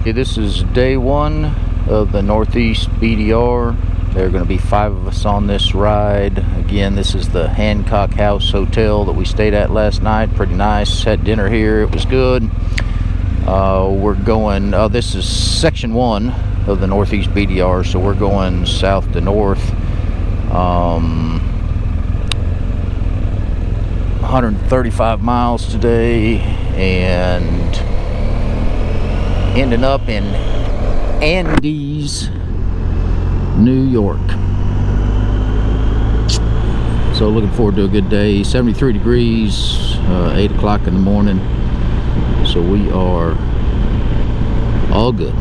Okay, this is day one of the Northeast BDR. There are going to be 5 of us on this ride. Again, this is the Hancock House Hotel that we stayed at last night. Pretty nice. Had dinner here. It was good. We're going, this is section 1 of the Northeast BDR, so we're going south to north. 135 miles today, and ending up in Andes, New York. So looking forward to a good day. 73 degrees, 8 o'clock in the morning. So we are all good.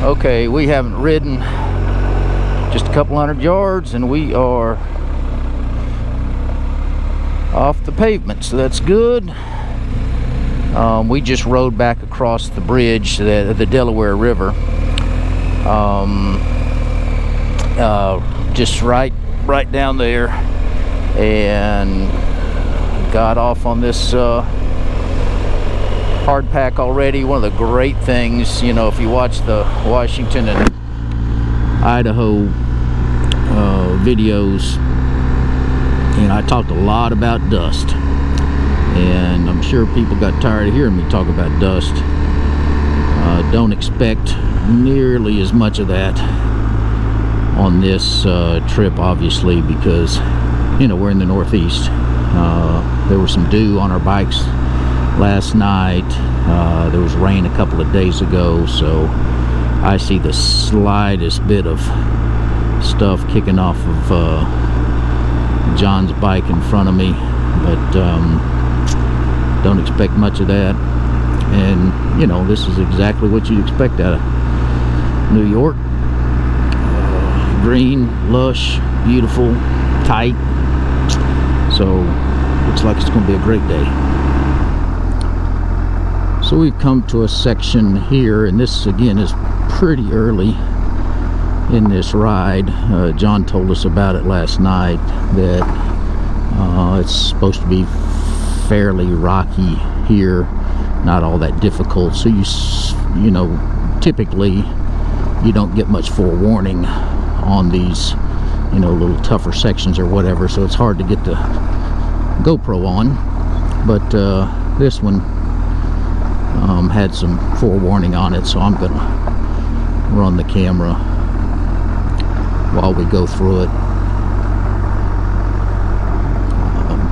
Okay, we haven't ridden just a couple hundred yards and we are off the pavement, so that's good. We just rode back across the bridge, the Delaware River, just right down there, and got off on this hard pack already. One of the great things, you know, if you watch the Washington and Idaho videos, you know, I talked a lot about dust, and I'm sure people got tired of hearing me talk about dust. Don't expect nearly as much of that on this trip, obviously, because, you know, we're in the Northeast. There was some dew on our bikes last night. There was rain a couple of days ago, so I see the slightest bit of stuff kicking off of John's bike in front of me, but don't expect much of that. And you know, this is exactly what you'd expect out of New York. Green, lush, beautiful, tight. So looks like it's going to be a great day. So we've come to a section here, and this again is pretty early in this ride. John told us about it last night, that it's supposed to be fairly rocky here, not all that difficult. So you know, typically you don't get much forewarning on these, you know, little tougher sections or whatever, so it's hard to get the GoPro on. But this one had some forewarning on it, so I'm gonna run the camera while we go through it.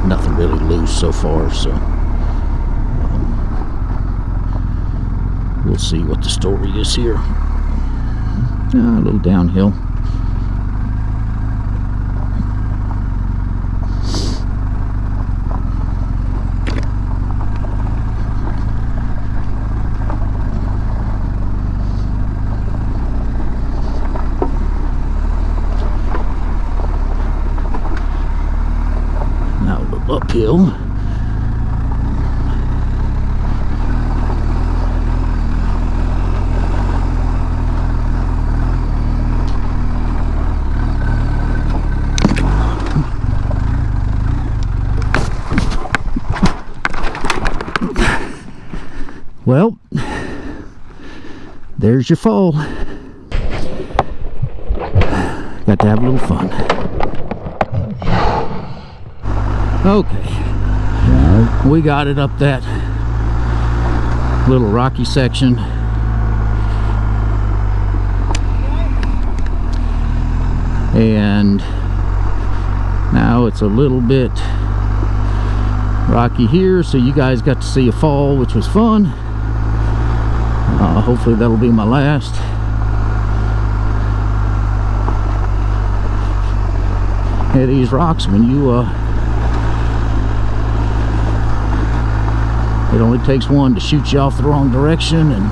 Nothing really loose so far, so we'll see what the story is here. A little downhill. Uphill. Well, there's your fall. Got to have a little fun. Okay, we got it up that little rocky section, and now it's a little bit rocky here, so you guys got to see a fall, which was fun. Hopefully that'll be my last. Yeah, these rocks, when you it only takes one to shoot you off the wrong direction, and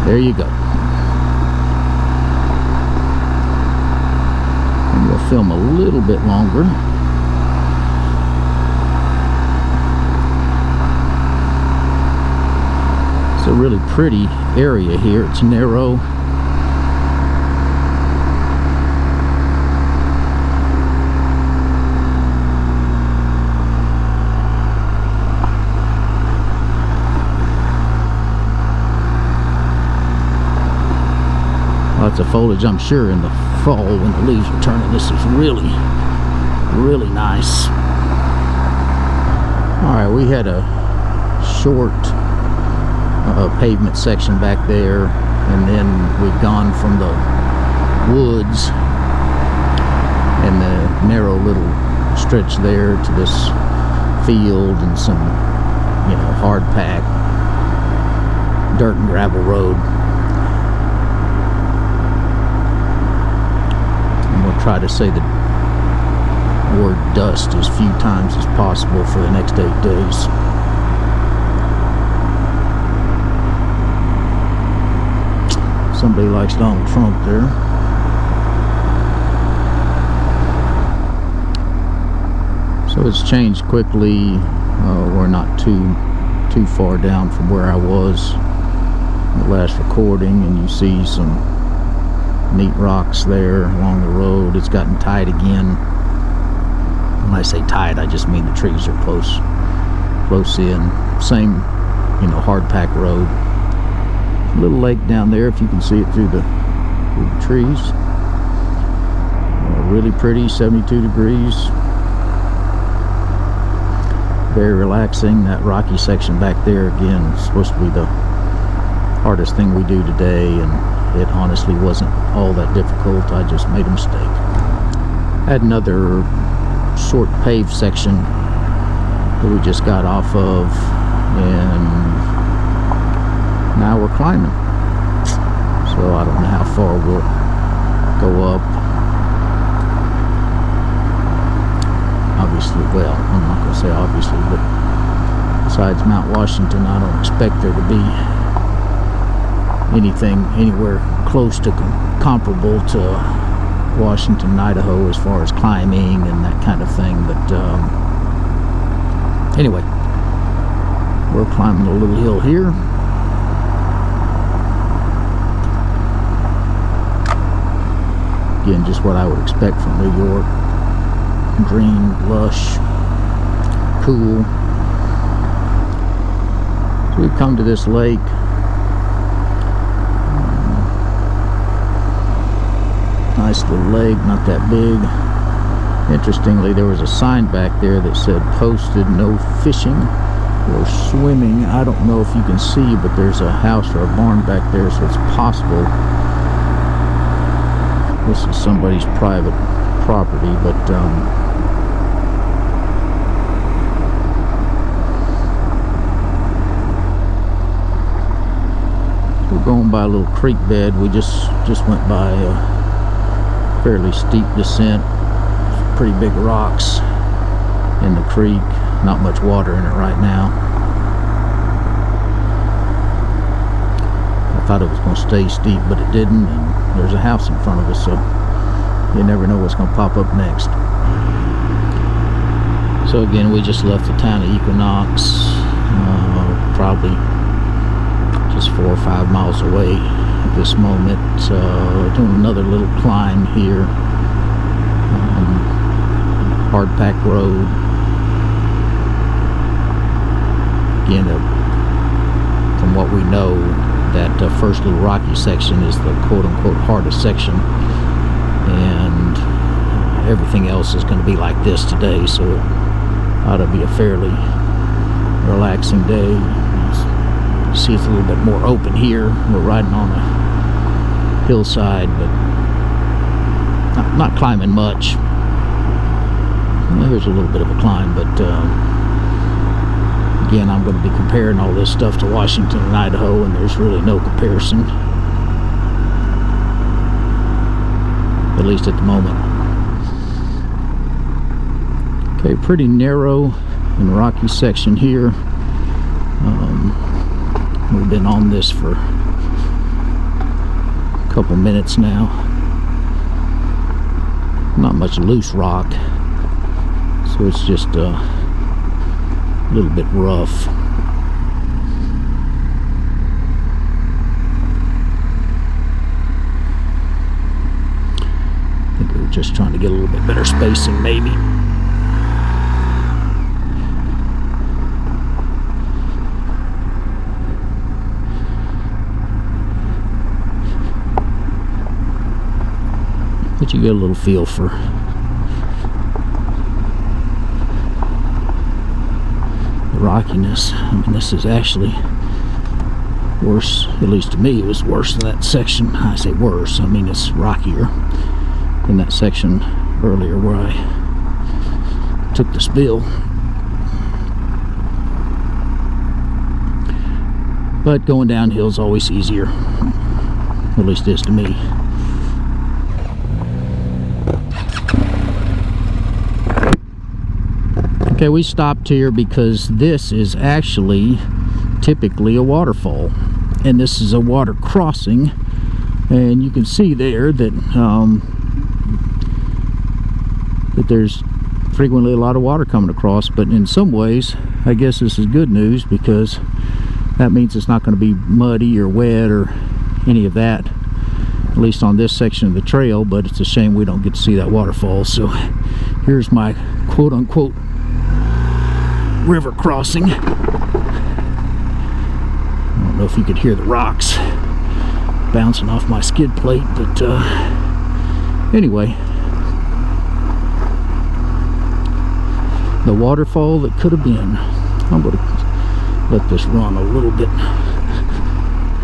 there you go. And we'll film a little bit longer. It's a really pretty area here. It's narrow. Lots of foliage. I'm sure in the fall when the leaves are turning, this is really, really nice. Alright, we had a short pavement section back there, and then we've gone from the woods and the narrow little stretch there to this field and some, you know, hard packed dirt and gravel road. Try to say the word dust as few times as possible for the next 8 days. Somebody likes Donald Trump there. So it's changed quickly. We're not too far down from where I was in the last recording, and you see some neat rocks there along the road. It's gotten tight again. When I say tight, I just mean the trees are close in. Same, you know, hard packed road. A little lake down there, if you can see it through the trees. Really pretty, 72 degrees. Very relaxing. That rocky section back there, again, is supposed to be the hardest thing we do today, and it honestly wasn't all that difficult. I just made a mistake. Had another short paved section that we just got off of, and now we're climbing. So I don't know how far we'll go up. Obviously, well, I'm not going to say obviously, but besides Mount Washington, I don't expect there to be anything anywhere close to comparable to Washington, Idaho, as far as climbing and that kind of thing. But anyway, we're climbing a little hill here. Again, just what I would expect from New York. Green, lush, cool. So we've come to this lake. Nice little lake, not that big. Interestingly, there was a sign back there that said posted no fishing or swimming. I don't know if you can see, but there's a house or a barn back there, so it's possible this is somebody's private property, but we're going by a little creek bed. We just went by a fairly steep descent, pretty big rocks in the creek, not much water in it right now. I thought it was going to stay steep, but it didn't, and there's a house in front of us, so you never know what's going to pop up next. So again, we just left the town of Equinox, probably just 4 or 5 miles away at this moment. Doing another little climb here, hard packed road. Again, from what we know, that first little rocky section is the quote-unquote hardest section, and everything else is going to be like this today, so it ought to be a fairly relaxing day. You see it's a little bit more open here. We're riding on a hillside, but not climbing much. Well, here's a little bit of a climb, but again, I'm going to be comparing all this stuff to Washington and Idaho, and there's really no comparison, at least at the moment. Okay, pretty narrow and rocky section here. We've been on this for a couple minutes now. Not much loose rock, so it's just a little bit rough. Just trying to get a little bit better spacing, maybe. But you get a little feel for the rockiness. I mean, this is actually worse, at least to me. It was worse than that section. I say worse, I mean it's rockier than that section earlier where I took the spill. But going downhill is always easier, at least it is to me. Okay, we stopped here because this is actually typically a waterfall, and this is a water crossing, and you can see there that that there's frequently a lot of water coming across. But in some ways I guess this is good news, because that means it's not going to be muddy or wet or any of that, at least on this section of the trail. But it's a shame we don't get to see that waterfall. So here's my quote-unquote river crossing. I don't know if you could hear the rocks bouncing off my skid plate, but anyway, the waterfall that could have been. I'm going to let this run a little bit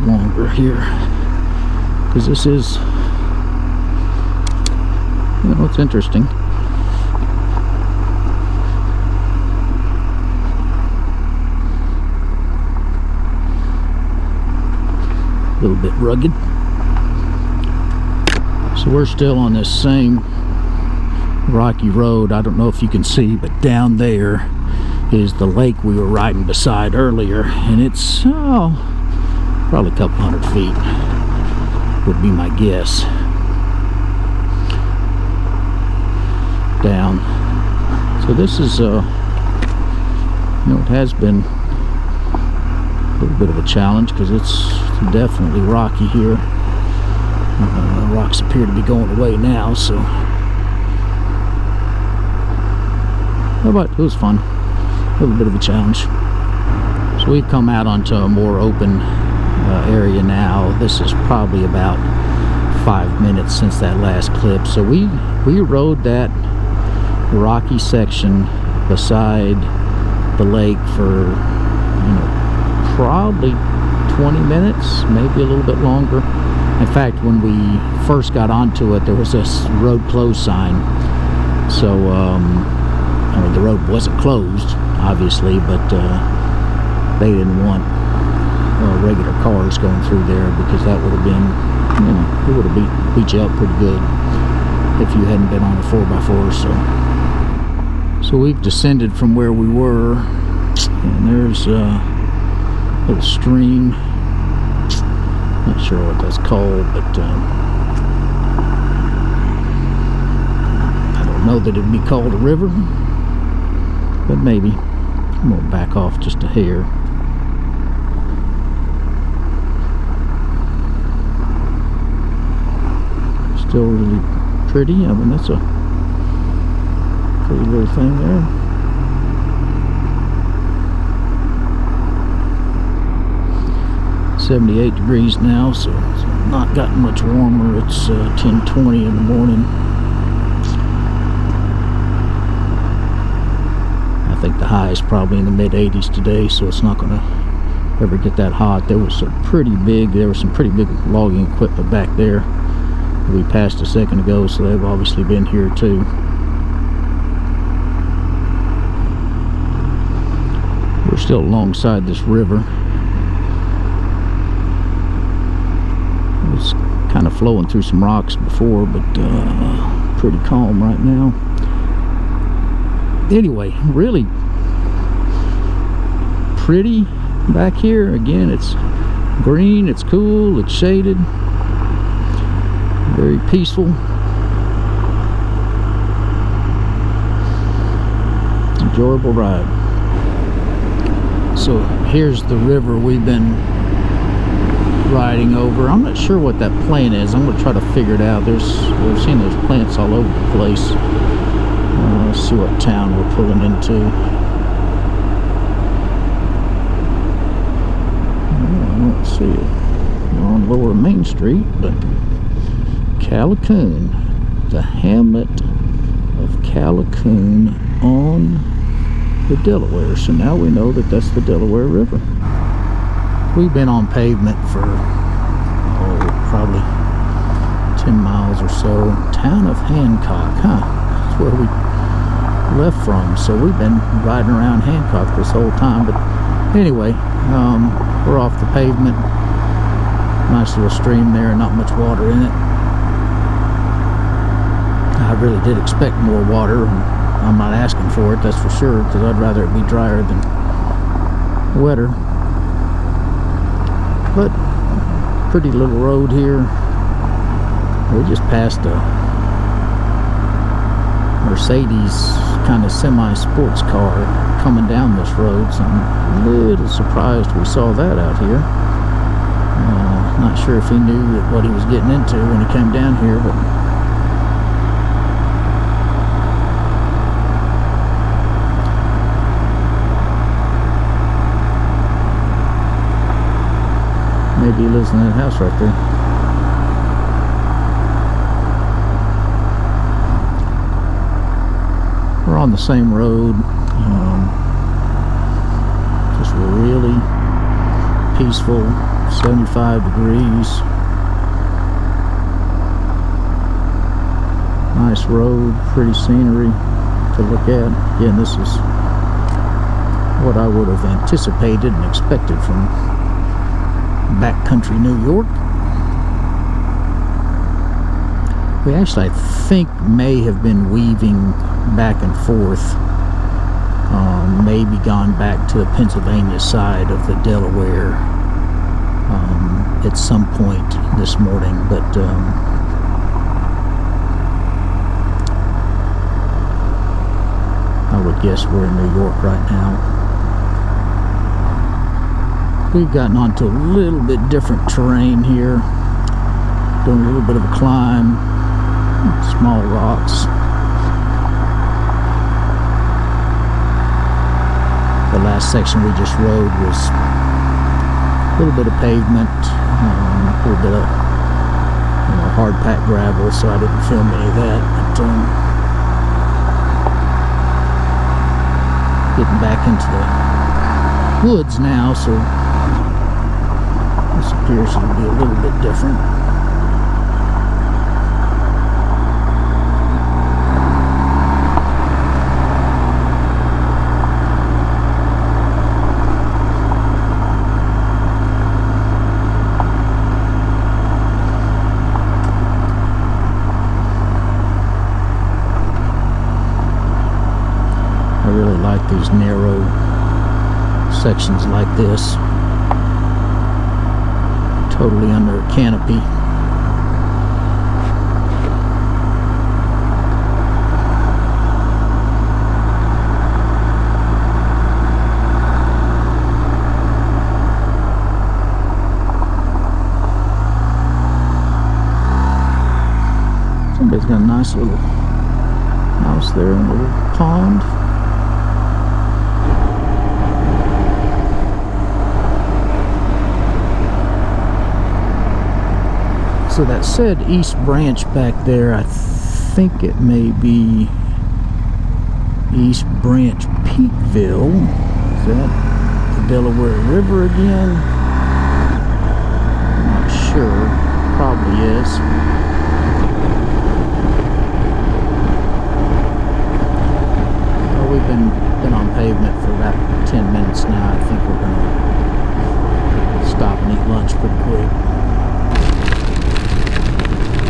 longer here, because this is, you know, it's interesting. A little bit rugged. So we're still on this same rocky road. I don't know if you can see, but down there is the lake we were riding beside earlier, and it's probably a couple hundred feet would be my guess down. So this is you know, it has been a little bit of a challenge because it's definitely rocky here. Rocks appear to be going away now, so but it was fun. A little bit of a challenge. So we've come out onto a more open area now. This is probably about 5 minutes since that last clip. So we rode that rocky section beside the lake for, you know, probably 20 minutes, maybe a little bit longer. In fact, when we first got onto it, there was this road closed sign. So I mean, the road wasn't closed, obviously, but they didn't want regular cars going through there, because that would have been, you know, it would have beat you up pretty good if you hadn't been on a 4x4. So we've descended from where we were, and there's a little stream. Not sure what that's called, but I don't know that it'd be called a river, but maybe. I'm gonna back off just a hair. Still really pretty. I mean, that's a pretty little thing there. It's 78 degrees now, so it's not gotten much warmer. It's 10:20 in the morning. I think the high is probably in the mid-80s today, so it's not going to ever get that hot. There was some pretty big logging equipment back there that we passed a second ago, so they've obviously been here too. We're still alongside this river. It was kind of flowing through some rocks before, but pretty calm right now. Anyway, really pretty back here. Again, it's green, it's cool, it's shaded, very peaceful. Enjoyable ride. So here's the river we've been riding over. I'm not sure what that plant is. I'm going to try to figure it out. We've seen those plants all over the place. Let's see what town we're pulling into. I don't see it. We're on Lower Main Street, but Callicoon, the hamlet of Callicoon on the Delaware. So now we know that that's the Delaware River. We've been on pavement for probably 10 miles or so. Town of Hancock, huh? That's where we left from. So we've been riding around Hancock this whole time. But anyway, we're off the pavement. Nice little stream there, not much water in it. I really did expect more water. I'm not asking for it, that's for sure, because I'd rather it be drier than wetter. But pretty little road here. We just passed a Mercedes kind of semi-sports car coming down this road, so I'm a little surprised we saw that out here. Not sure if he knew what he was getting into when he came down here, but maybe he lives in that house right there. We're on the same road. Just really peaceful, 75 degrees. Nice road, pretty scenery to look at. Again, this is what I would have anticipated and expected from backcountry New York. We actually, I think, may have been weaving back and forth, maybe gone back to the Pennsylvania side of the Delaware at some point this morning, but I would guess we're in New York right now. We've gotten onto a little bit different terrain here, doing a little bit of a climb, small rocks. The last section we just rode was a little bit of pavement, a little bit of hard packed gravel, so I didn't film any of that. But getting back into the woods now, so this appears to be a little bit different. I really like these narrow sections like this. Totally under a canopy. Somebody's got a nice little house there, a little pond. So that said East Branch back there, I think it may be East Branch Peakville. Is that the Delaware River again? I'm not sure. Probably is. Well, we've been on pavement for about 10 minutes now. I think we're going to stop and eat lunch pretty quick.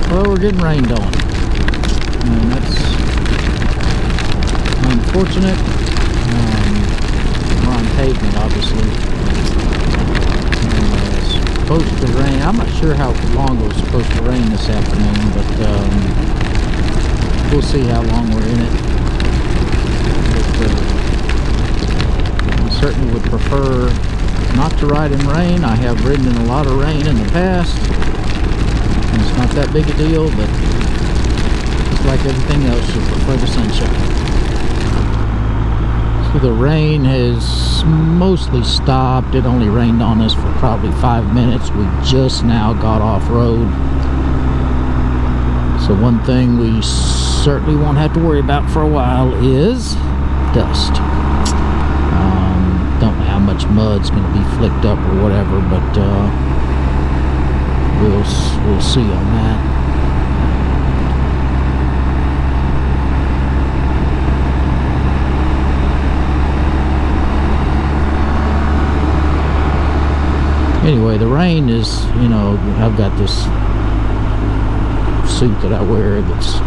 Well, we're getting rained on, and that's unfortunate. We're on pavement, obviously. It's supposed to rain. I'm not sure how long it was supposed to rain this afternoon, but we'll see how long we're in it. But, we certainly would prefer not to ride in rain. I have ridden in a lot of rain in the past, and it's not that big a deal, but just like everything else, you prefer the sunshine. So the rain has mostly stopped. It only rained on us for probably 5 minutes. We just now got off road. So one thing we certainly won't have to worry about for a while is dust. Don't know how much mud's going to be flicked up or whatever, but we'll see on that. Anyway, the rain is, you know, I've got this suit that I wear that's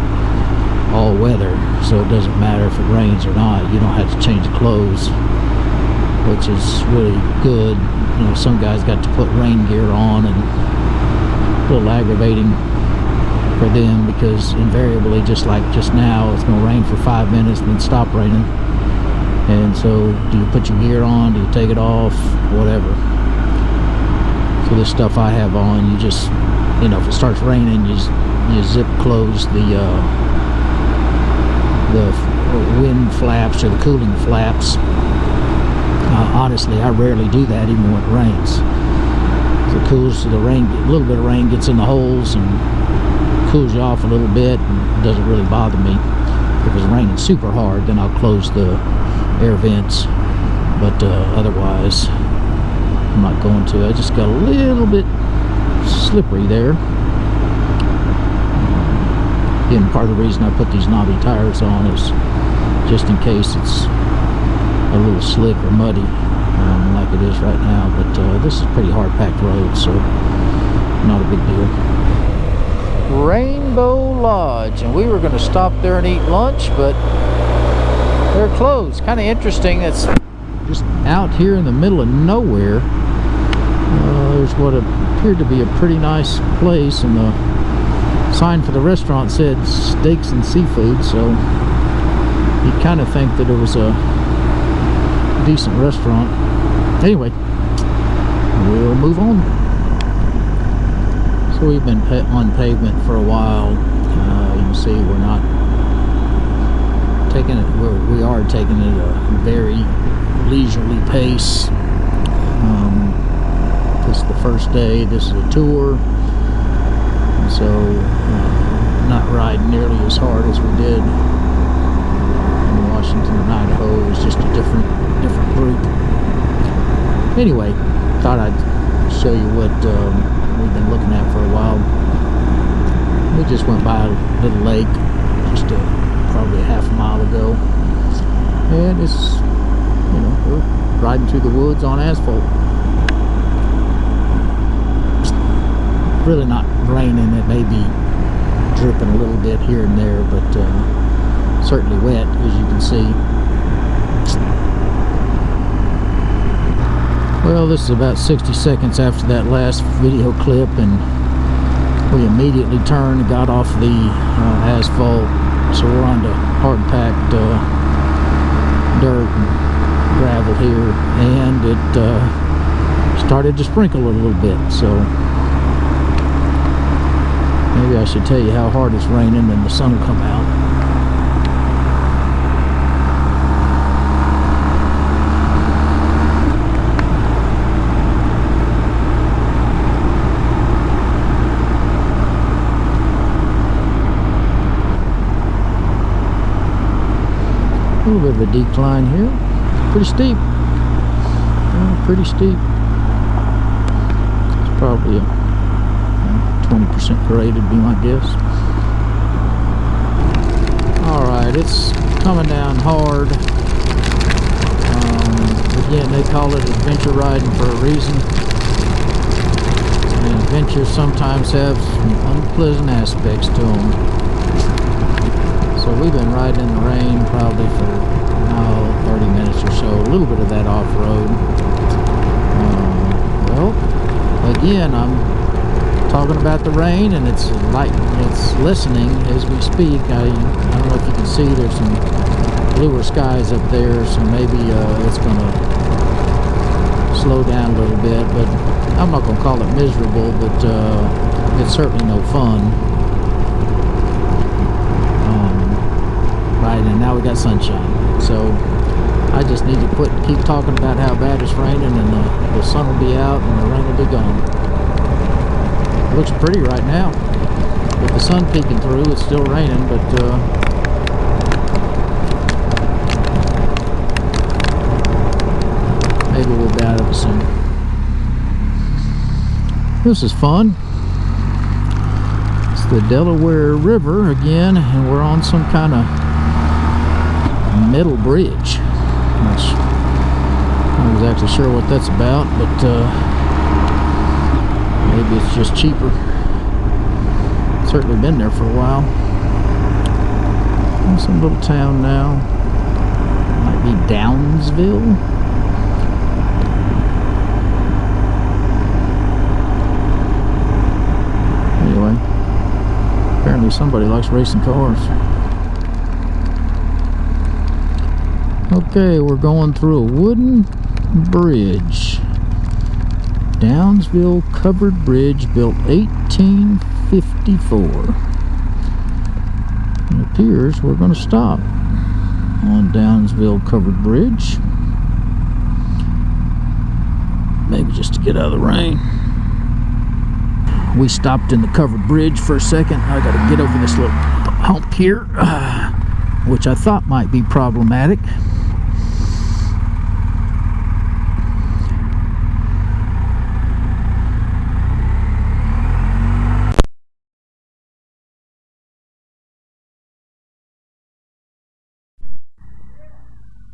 all weather, so it doesn't matter if it rains or not. You don't have to change clothes, which is really good. You know, some guys got to put rain gear on, and a little aggravating for them because invariably, just like just now, it's going to rain for 5 minutes and then stop raining. And so, do you put your gear on? Do you take it off? Whatever. So this stuff I have on, you just, you know, if it starts raining, you zip close the wind flaps or the cooling flaps. Honestly, I rarely do that even when it rains. It cools, the rain, a little bit of rain gets in the holes and cools you off a little bit, and it doesn't really bother me. If it's raining super hard, then I'll close the air vents, but otherwise I'm not going to. I just got a little bit slippery there. Again, part of the reason I put these knobby tires on is just in case it's a little slick or muddy, like it is right now. But this is a pretty hard packed road, so not a big deal. Rainbow Lodge, and we were going to stop there and eat lunch, but they're closed. Kind of interesting. It's just out here in the middle of nowhere. There's what appeared to be a pretty nice place, and the sign for the restaurant said steaks and seafood, so you'd kind of think that it was a decent restaurant. Anyway, we'll move on. So we've been on pavement for a while. You can see we're not taking it, we are taking it at a very leisurely pace. This is the first day. This is a tour, and so not riding nearly as hard as we did in Washington and Idaho. It was just a different group. Anyway, thought I'd show you what we've been looking at for a while. We just went by a little lake just probably a half a mile ago, and it's, you know, we're riding through the woods on asphalt. Really not raining. It may be dripping a little bit here and there, but certainly wet, as you can see. Well, this is about 60 seconds after that last video clip, and we immediately turned and got off the asphalt, so we're on to hard-packed dirt and gravel here, and it started to sprinkle a little bit, so maybe I should tell you how hard it's raining, and the sun will come out. A little bit of a decline here. Pretty steep. Pretty steep. It's probably a 20% grade would be my guess. Alright, it's coming down hard. Again, they call it adventure riding for a reason. And adventures sometimes have some unpleasant aspects to them. So we've been riding in the rain probably for 30 minutes or so. A little bit of that off-road. Well, again, I'm talking about the rain, and it's lessening as we speak. I don't know if you can see, there's some bluer skies up there, so maybe it's going to slow down a little bit, but I'm not going to call it miserable, but it's certainly no fun. Right, and now we got sunshine, so I just need to keep talking about how bad it's raining, and the sun will be out and the rain will be gone. It looks pretty right now. With the sun peeking through, it's still raining, but maybe we'll be out of it soon. This is fun. It's the Delaware River again, and we're on some kind of metal bridge. I'm not exactly sure what that's about, but maybe it's just cheaper. It's certainly been there for a while. In some little town now. Might be Downsville. Anyway, apparently somebody likes racing cars. Okay, we're going through a wooden bridge. Downsville covered bridge built 1854. It appears we're going to stop on Downsville covered bridge. Maybe just to get out of the rain. We stopped in the covered bridge for a second. I got to get over this little hump here, which I thought might be problematic.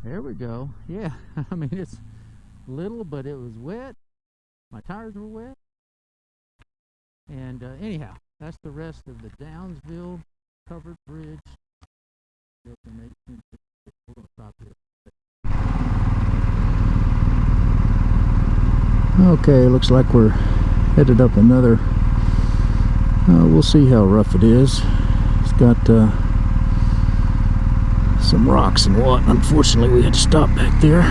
There we go. Yeah, I mean, it's little, but it was wet. My tires were wet. And anyhow, that's the rest of the Downsville covered bridge. Built in 1856. We're going to stop here. Okay, looks like we're headed up another. We'll see how rough it is. It's got some rocks and what. Unfortunately, we had to stop back there.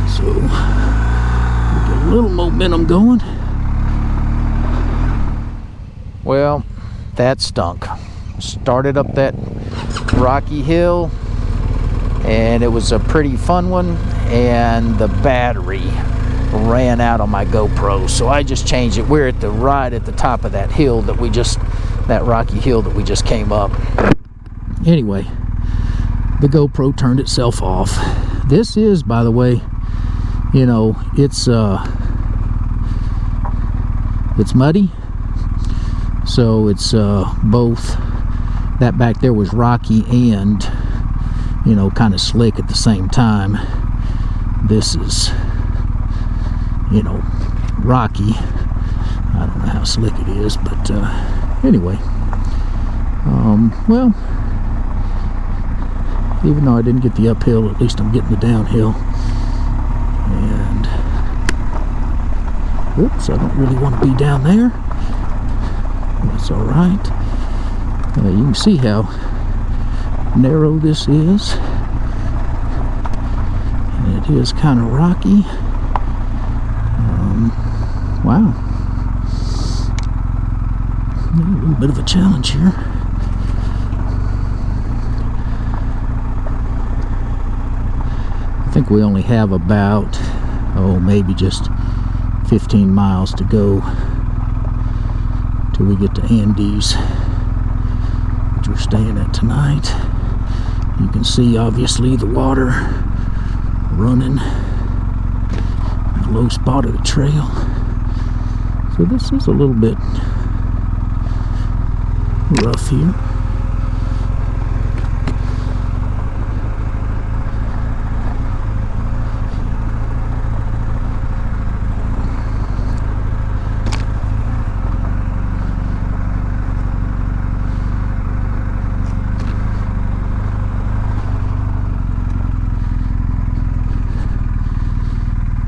So we'll get a little momentum going. Well, that stunk. Started up that rocky hill, and it was a pretty fun one, and the battery ran out on my GoPro, so I just changed it. We're right at the top of that hill that rocky hill that we just came up. Anyway, the GoPro turned itself off. This is, by the way, you know, it's muddy, so it's both. That back there was rocky and, you know, kind of slick at the same time. This is, you know, rocky. I don't know how slick it is, but anyway, well, even though I didn't get the uphill, at least I'm getting the downhill. And oops, I don't really want to be down there. That's all right. You can see how narrow this is, and it is kind of rocky. Wow, a little bit of a challenge here. I think we only have about, maybe just 15 miles to go till we get to Andes, which we're staying at tonight. You can see obviously the water running in the low spot of the trail. So this is a little bit rough here.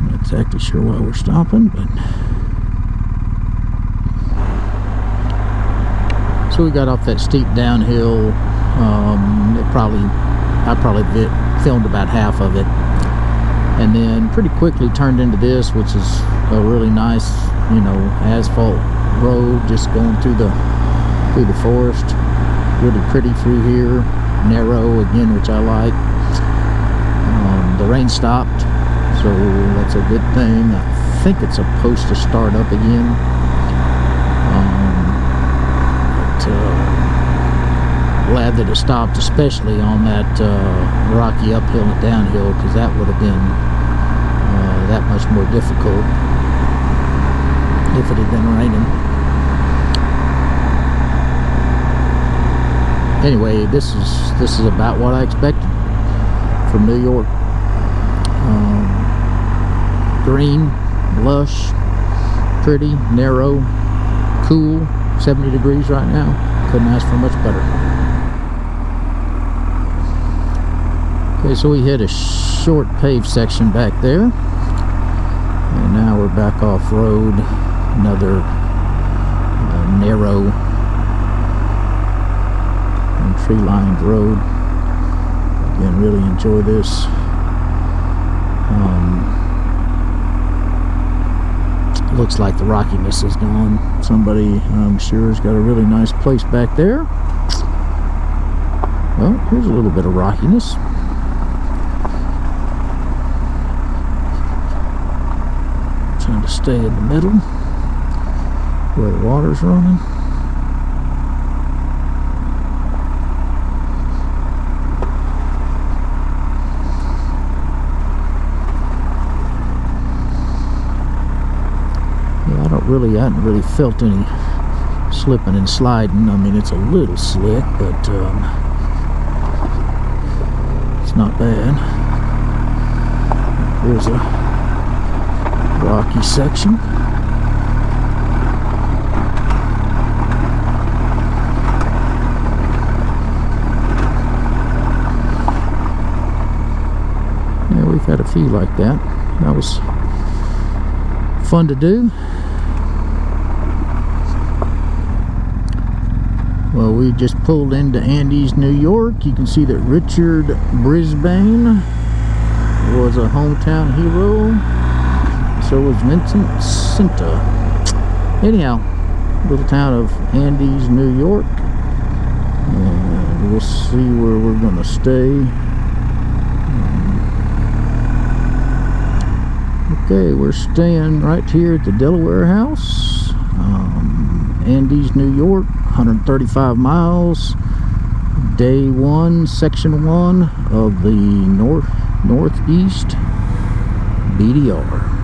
Not exactly sure why we're stopping, but so we got off that steep downhill. I probably filmed about half of it. and then pretty quickly turned into this, which is a really nice, you know, asphalt road just going through the forest. Really pretty through here, narrow again, which I like. The rain stopped, so that's a good thing. I think it's supposed to start up again. Glad that it stopped, especially on that rocky uphill and downhill, because that would have been that much more difficult if it had been raining. Anyway, this is about what I expected from New York. Green, lush, pretty, narrow, cool, 70 degrees right now. Couldn't ask for much better. Okay, so we hit a short paved section back there, and now we're back off road, another narrow and tree lined road. Again, really enjoy this. Looks like the rockiness is gone. Somebody, I'm sure, has got a really nice place back there. Well, here's a little bit of rockiness. Trying to stay in the middle where the water's running. I hadn't really felt any slipping and sliding. I mean, it's a little slick, but it's not bad. Here's a rocky section. Yeah, we've had a few like that. That was fun to do. Well, we just pulled into Andes, New York. You can see that Richard Brisbane was a hometown hero. So was Vincent Cinta. Anyhow, little town of Andes, New York. And we'll see where we're going to stay. Okay, we're staying right here at the Delaware House. Andes, New York, 135 miles. Day 1, Section 1 of the Northeast BDR.